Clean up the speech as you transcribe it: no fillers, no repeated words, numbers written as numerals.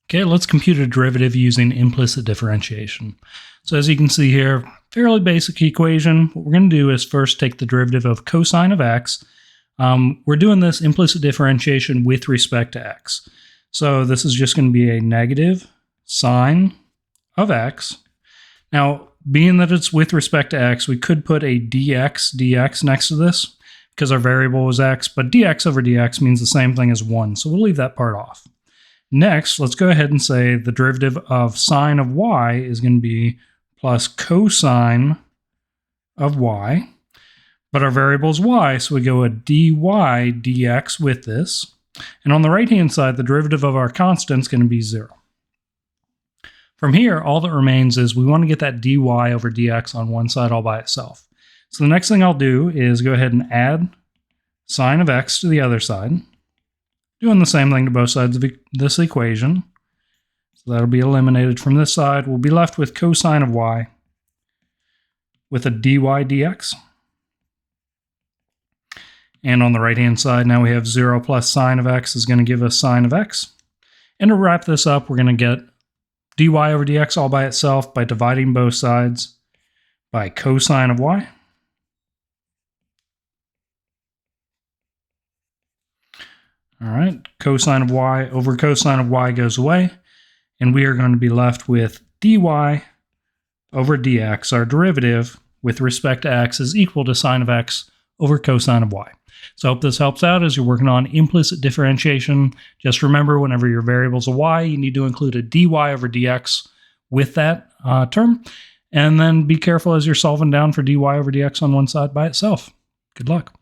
Okay, let's compute a derivative using implicit differentiation. So as you can see here, fairly basic equation. What we're going to do is first take the derivative of cosine of x. We're doing this implicit differentiation with respect to x. So this is just going to be a negative sine of x. Now, being that it's with respect to x, we could put a dx next to this because our variable was x, but dx over dx means the same thing as 1, so we'll leave that part off. Next, let's go ahead and say the derivative of sine of y is going to be plus cosine of y, but our variable is y, so we go a dy dx with this. And on the right-hand side, the derivative of our constant is going to be 0. From here, all that remains is we want to get that dy over dx on one side all by itself. So the next thing I'll do is go ahead and add sine of x to the other side, doing the same thing to both sides of this equation. So that'll be eliminated from this side. We'll be left with cosine of y with a dy dx. And on the right-hand side, now we have 0 plus sine of x is going to give us sine of x. And to wrap this up, we're going to get dy over dx all by itself by dividing both sides by cosine of y. All right, cosine of y over cosine of y goes away, and we are going to be left with dy over dx. Our derivative with respect to x is equal to sine of x over cosine of y. So I hope this helps out as you're working on implicit differentiation. Just remember, whenever your variable's a y, you need to include a dy over dx with that term. And then be careful as you're solving down for dy over dx on one side by itself. Good luck.